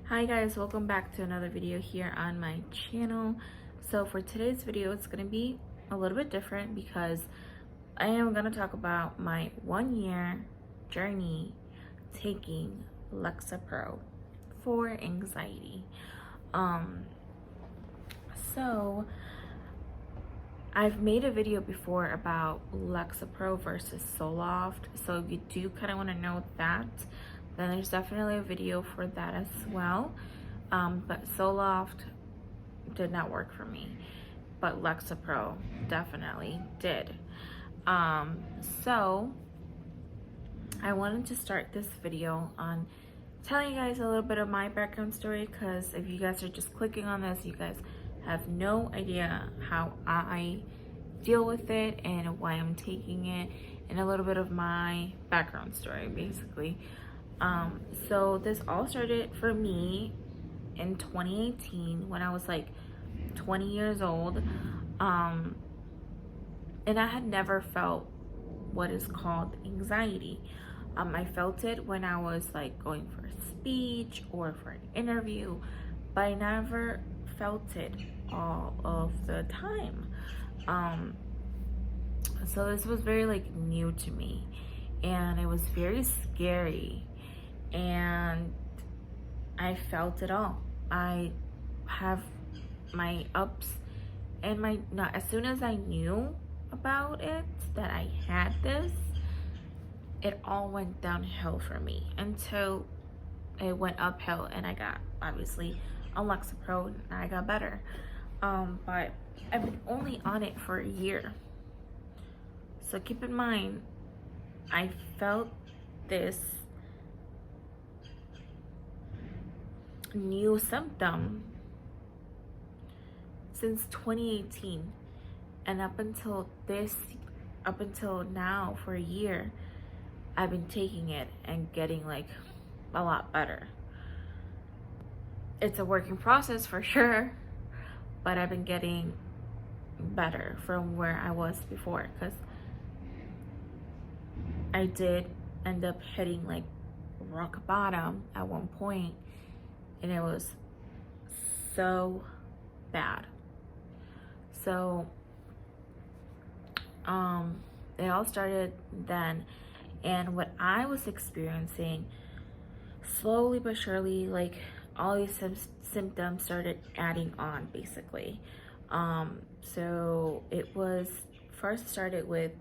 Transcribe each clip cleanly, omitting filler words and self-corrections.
Hi guys, welcome back to another video here on my channel. So for today's video, it's going to be a little bit different because I am going to talk about my 1 year journey taking Lexapro for anxiety. So I've made a video before about Lexapro versus Zoloft. So if you do kind of want to know that, then there's definitely a video for that as well. But Zoloft did not work for me, but Lexapro definitely did. So I wanted to start this video on telling you guys a little bit of my background story, because if you guys are just clicking on this, you guys have no idea how I deal with it and why I'm taking it, and a little bit of my background story basically. So this all started for me in 2018 when I was like 20 years old. And I had never felt what is called anxiety. I felt it when I was like going for a speech or for an interview, but I never felt it all of the time. So this was very like new to me, and it was very scary, and I felt it all. I have my ups and my not. As soon as I knew about it, that I had this, it all went downhill for me until it went uphill, and I got obviously on Lexapro and I got better. But I've been only on it for a year, so keep in mind I felt this new symptom since 2018, and up until now, for a year I've been taking it and getting like a lot better. It's a working process for sure, but I've been getting better from where I was before, because I did end up hitting like rock bottom at one point, and it was so bad. So it all started then, and what I was experiencing, slowly but surely, like all these symptoms started adding on basically. So it was first started with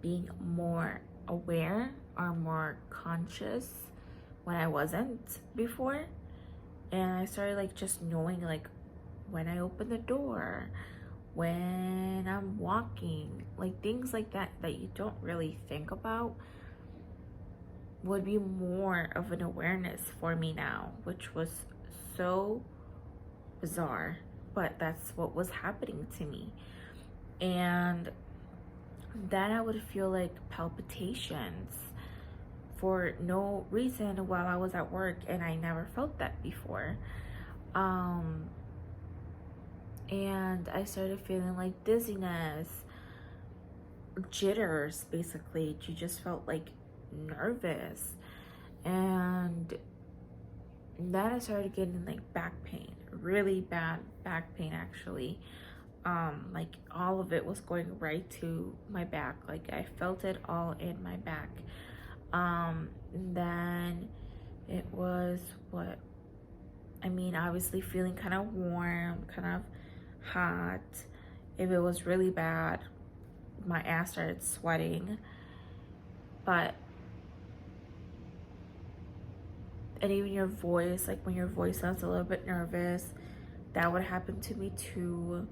being more aware or more conscious when I wasn't before. And I started like just knowing like when I open the door, when I'm walking, like things like that that you don't really think about would be more of an awareness for me now, which was so bizarre, but that's what was happening to me. And then I would feel like palpitations for no reason while I was at work, and I never felt that before. And I started feeling like dizziness, jitters basically. You just felt like nervous. And then I started getting like back pain, really bad back pain actually. Like all of it was going right to my back. Like I felt it all in my back. And then it was obviously feeling kind of warm, kind of hot. If it was really bad, my ass started sweating. And even your voice, like when your voice sounds a little bit nervous, that would happen to me too.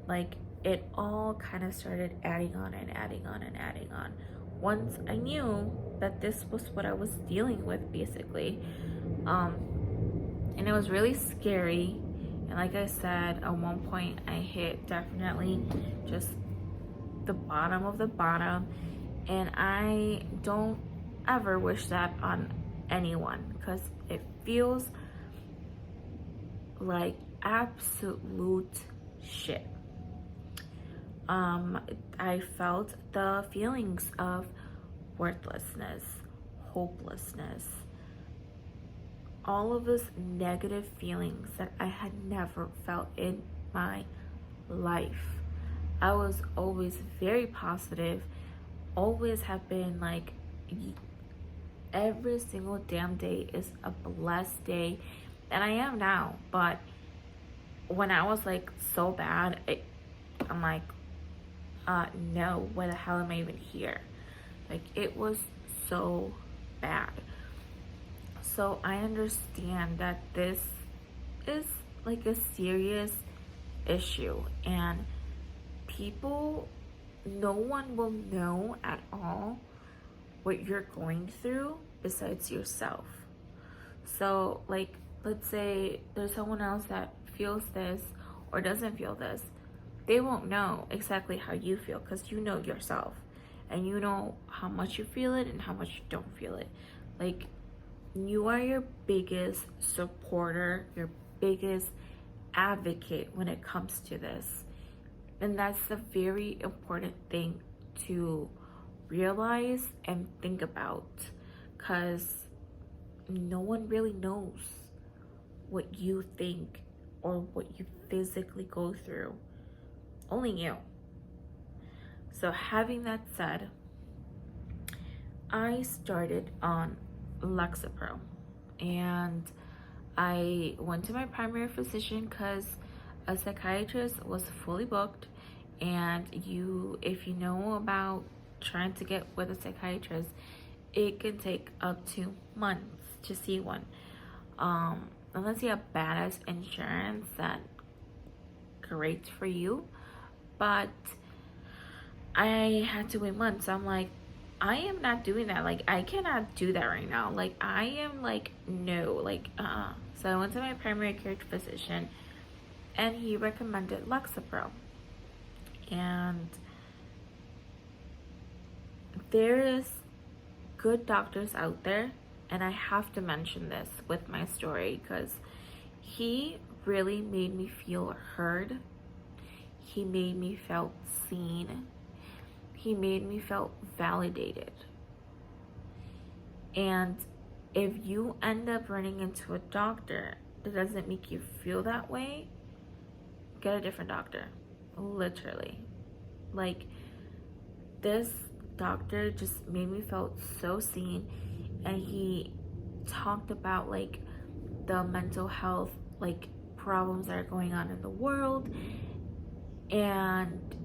Like it all kind of started adding on and adding on and adding on once I knew that this was what I was dealing with basically. And it was really scary. And like I said, at one point I hit definitely just the bottom of the bottom, and I don't ever wish that on anyone, because it feels like absolute shit. I felt the feelings of worthlessness, hopelessness, all of those negative feelings that I had never felt in my life. I was always very positive, always have been like, every single damn day is a blessed day, and I am now. But when I was like so bad, I'm like, no, why the hell am I even here? Like, it was so bad. So I understand that this is like a serious issue, and people, no one will know at all what you're going through besides yourself. So, like, let's say there's someone else that feels this or doesn't feel this, they won't know exactly how you feel because you know yourself, and you know how much you feel it and how much you don't feel it. Like, you are your biggest supporter, your biggest advocate when it comes to this. And that's a very important thing to realize and think about, because no one really knows what you think or what you physically go through. Only you. So having that said, I started on Lexapro, and I went to my primary physician because a psychiatrist was fully booked, and if you know about trying to get with a psychiatrist, it can take up to months to see one. Unless you have badass insurance, that great for you, but I had to wait months. I'm like, I am not doing that. Like, I cannot do that right now. Like, I am like, no, like, So I went to my primary care physician, and he recommended Lexapro. And there's good doctors out there, and I have to mention this with my story because he really made me feel heard. He made me feel seen. He made me feel validated. And if you end up running into a doctor that doesn't make you feel that way, get a different doctor. Literally. Like, this doctor just made me feel so seen, and he talked about like the mental health like problems that are going on in the world, and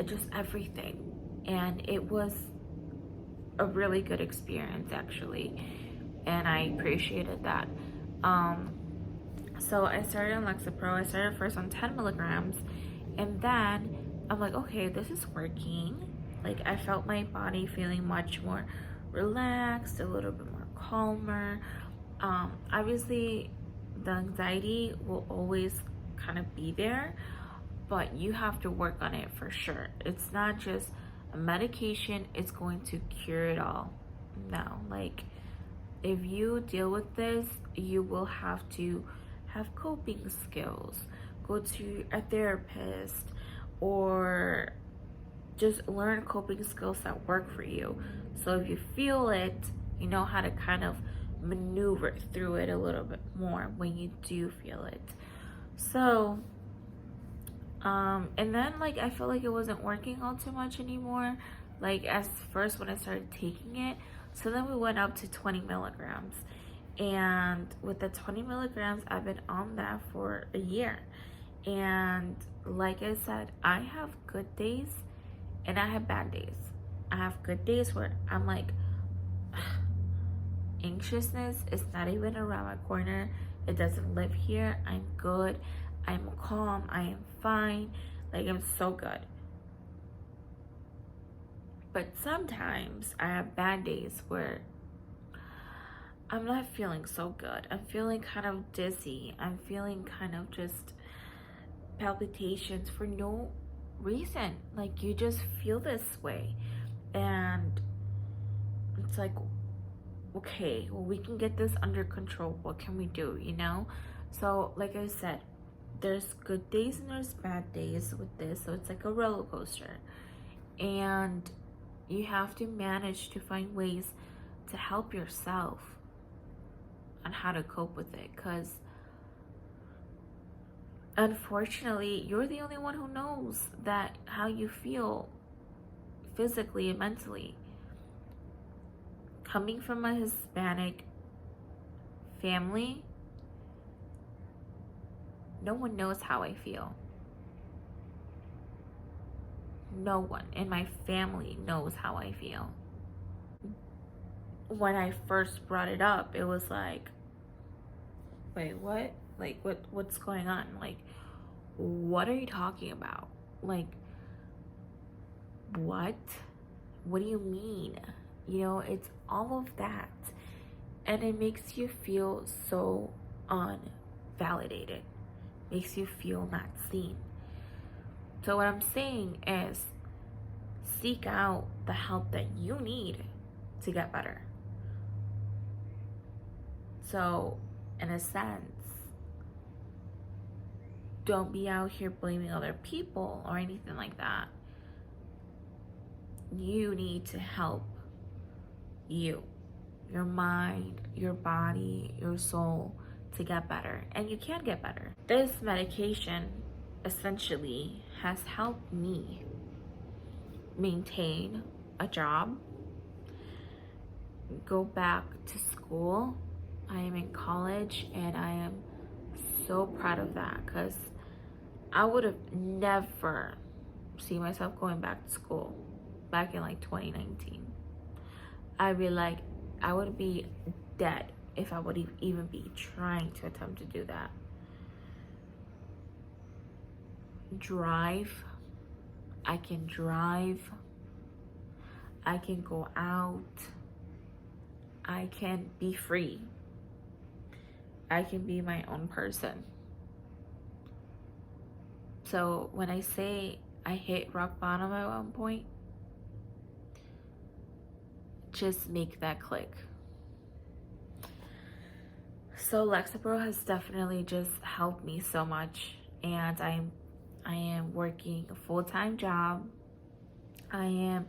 just everything. And it was a really good experience, actually, and I appreciated that. So I started on Lexapro. I started first on 10 milligrams, and then I'm like, okay, this is working. Like, I felt my body feeling much more relaxed, a little bit more calmer. Obviously, the anxiety will always kind of be there, but you have to work on it for sure. It's not just a medication, it's going to cure it all. No, like, if you deal with this, you will have to have coping skills, go to a therapist, or just learn coping skills that work for you. So if you feel it, you know how to kind of maneuver through it a little bit more when you do feel it. So, and then like I felt like it wasn't working all too much anymore. Like, as first when I started taking it, so then we went up to 20 milligrams. And with the 20 milligrams, I've been on that for a year. And like I said, I have good days and I have bad days. I have good days where I'm like, anxiousness is not even around my corner. It doesn't live here. I'm good. I'm calm. I am fine. Like, I'm so good. But sometimes I have bad days where I'm not feeling so good. I'm feeling kind of dizzy. I'm feeling kind of just palpitations for no reason. Like, you just feel this way. And it's like, okay, well, we can get this under control. What can we do, you know? So, like I said, there's good days and there's bad days with this. So it's like a roller coaster. And you have to manage to find ways to help yourself. on how to cope with it, because unfortunately you're the only one who knows that how you feel physically and mentally. Coming from a Hispanic family, no one knows how I feel. No one in my family knows how I feel. When I first brought it up, it was like, wait, what? Like, what's going on? Like, what are you talking about? Like, what? What do you mean? You know, it's all of that. And it makes you feel so unvalidated. Makes you feel not seen. So what I'm saying is, seek out the help that you need to get better. So, in a sense, don't be out here blaming other people or anything like that. You need to help you, your mind, your body, your soul to get better. And you can get better. This medication essentially has helped me maintain a job, go back to school. I am in college and I am so proud of that, because I would have never seen myself going back to school back in like 2019. I'd be like, I would be dead if I would even be trying to attempt to do that. Drive. I can drive. I can go out. I can be free. I can be my own person. So when I say I hit rock bottom at one point, just make that click. So Lexapro has definitely just helped me so much, and I am working a full-time job. I am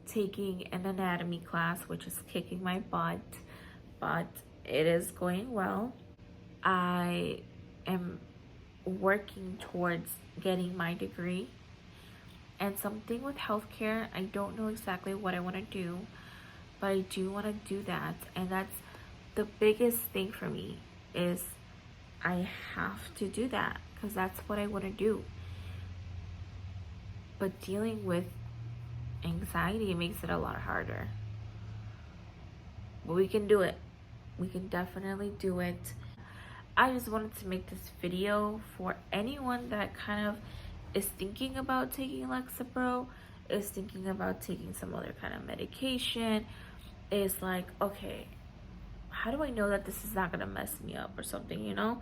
taking an anatomy class, which is kicking my butt, but it is going well. I am working towards getting my degree, and something with healthcare, I don't know exactly what I want to do, but I do want to do that. And that's the biggest thing for me, is I have to do that because that's what I want to do. But dealing with anxiety makes it a lot harder. But we can do it. We can definitely do it. I just wanted to make this video for anyone that kind of is thinking about taking Lexapro, is thinking about taking some other kind of medication, is like, okay, how do I know that this is not gonna mess me up or something, you know,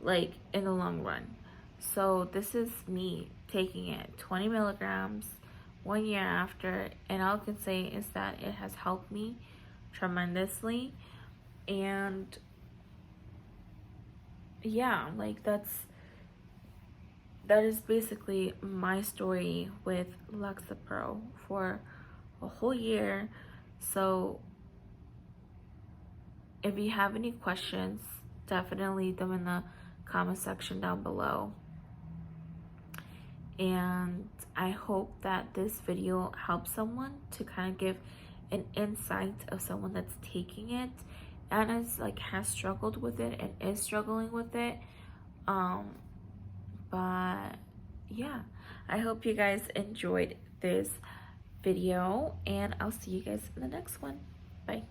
like in the long run? So this is me taking it 20 milligrams 1 year after, and all I can say is that it has helped me tremendously. And yeah, like that is basically my story with Lexapro for a whole year. So if you have any questions, definitely leave them in the comment section down below. And I hope that this video helps someone to kind of give an insight of someone that's taking it and is like has struggled with it and is struggling with it. But yeah, I hope you guys enjoyed this video, and I'll see you guys in the next one. Bye.